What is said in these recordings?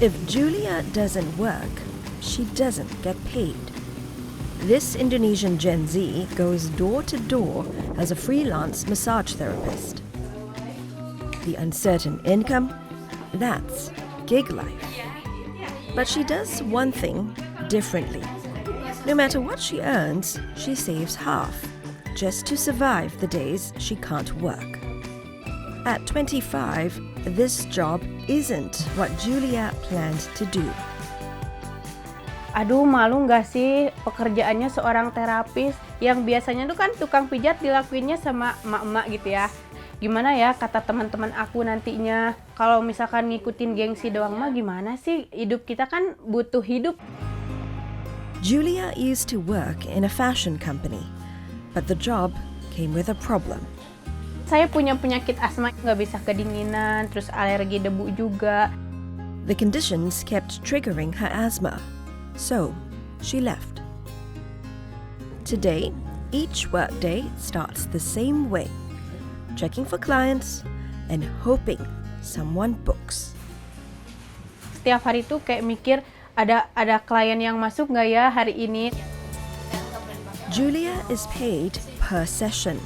If Julia doesn't work, she doesn't get paid. This Indonesian Gen Z goes door to door as a freelance massage therapist. The uncertain income, that's gig life. But she does one thing differently. No matter what she earns, she saves half, just to survive the days she can't work. At 25, this job isn't what Julia planned to do. Aduh, malu nggak sih pekerjaannya seorang terapis yang biasanya tuh kan tukang pijat dilakuinnya sama emak-emak gitu ya. Gimana ya kata teman-teman aku nantinya, kalau misalkan ngikutin gengsi doang mah gimana sih? Hidup kita kan butuh hidup. Julia used to work in a fashion company, but the job came with a problem. Saya punya penyakit asma, nggak bisa kedinginan, terus alergi debu juga. The conditions kept triggering her asthma, so she left. Today, each workday starts the same way, checking for clients and hoping someone books. Setiap hari tuh kayak mikir, ada klien yang masuk nggak ya hari ini? Julia is paid per session.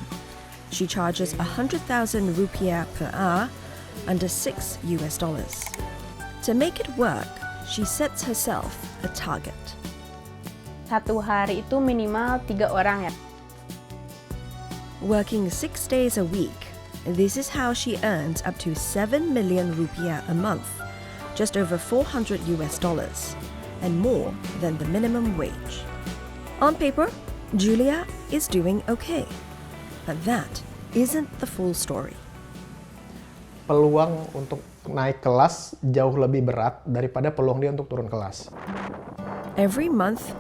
She charges 100,000 rupiah per hour, under $6 US. To make it work, she sets herself a target. Satu hari itu minimal 3 orang ya. Working 6 days a week, this is how she earns up to 7 million rupiah a month, just over $400 US, and more than the minimum wage. On paper, Julia is doing okay. But that isn't the full story. Peluang untuk naik kelas jauh lebih berat daripada peluang dia untuk turun kelas. Every month,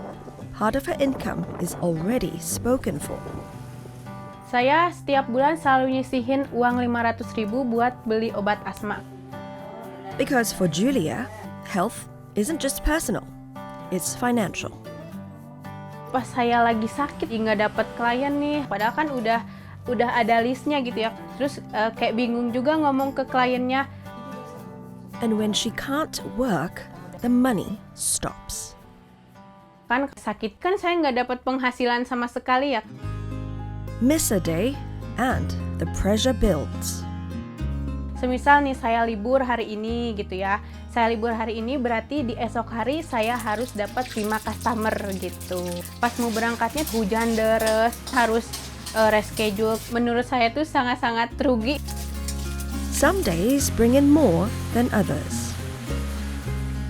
part of her income is already spoken for. Saya setiap bulan selalu nyisihin uang 500.000 buat beli obat asma. Because for Julia, health isn't just personal, it's financial. Pas saya lagi sakit nggak dapet klien nih, padahal kan udah ada listnya gitu ya. Terus kayak bingung juga ngomong ke kliennya. And when she can't work, the money stops. Kan sakit kan saya nggak dapat penghasilan sama sekali ya. Miss a day and the pressure builds. Semisal nih saya libur hari ini gitu ya. Saya libur hari ini berarti di esok hari saya harus dapat 5 customer gitu. Pas mau berangkatnya hujan deres, harus reschedule. Menurut saya tuh sangat-sangat rugi. Some days bring in more than others.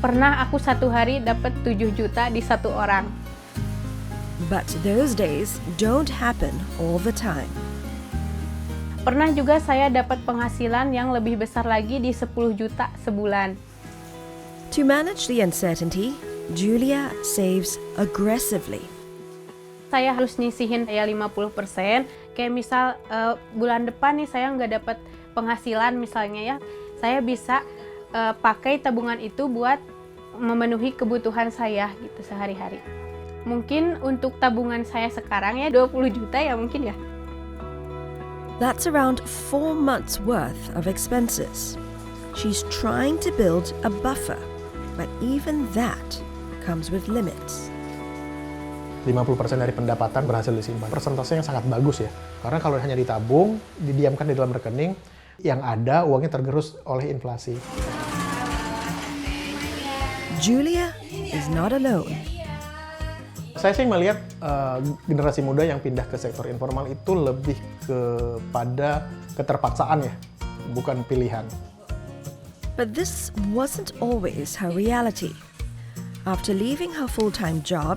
Pernah aku satu hari dapat 7 juta di satu orang. But those days don't happen all the time. Pernah juga saya dapat penghasilan yang lebih besar lagi di 10 juta sebulan. To manage the uncertainty, Julia saves aggressively. Saya harus nyisihin kayak 50%. Kayak misal bulan depan nih saya nggak dapat penghasilan misalnya ya. Saya bisa pakai tabungan itu buat memenuhi kebutuhan saya gitu sehari-hari. Mungkin untuk tabungan saya sekarang ya 20 juta ya mungkin ya. That's around 4 months worth of expenses. She's trying to build a buffer, but even that comes with limits. 50% dari pendapatan berhasil disimpan. Persentase yang sangat bagus ya. Karena kalau hanya ditabung, didiamkan di dalam rekening, yang ada uangnya tergerus oleh inflasi. Julia is not alone. Saya sih melihat generasi muda yang pindah ke sektor informal itu lebih kepada keterpaksaan ya, bukan pilihan. But this wasn't always her reality. After leaving her full-time job,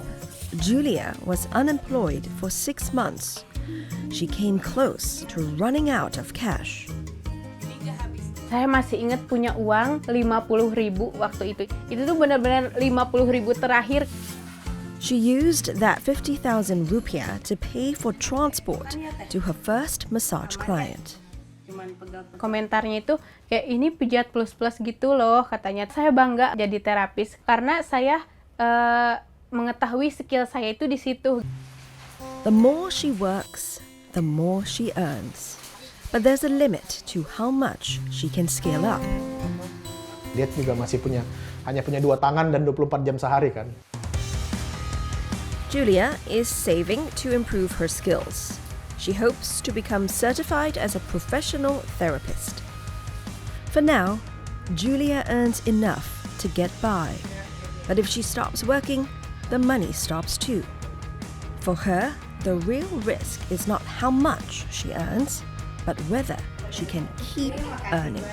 Julia was unemployed for 6 months. She came close to running out of cash. Saya masih ingat punya uang 50.000 waktu itu. Itu tuh benar-benar 50.000 terakhir. She used that 50,000 rupiah to pay for transport to her first massage client. Komentarnya itu kayak ini pijat plus-plus gitu loh katanya. Saya bangga jadi terapis karena saya mengetahui skill saya itu di situ. The more she works, the more she earns. But there's a limit to how much she can scale up. Dia juga masih hanya punya 2 tangan dan 24 jam sehari kan. Julia is saving to improve her skills. She hopes to become certified as a professional therapist. For now, Julia earns enough to get by. But if she stops working, the money stops too. For her, the real risk is not how much she earns, but whether she can keep earning.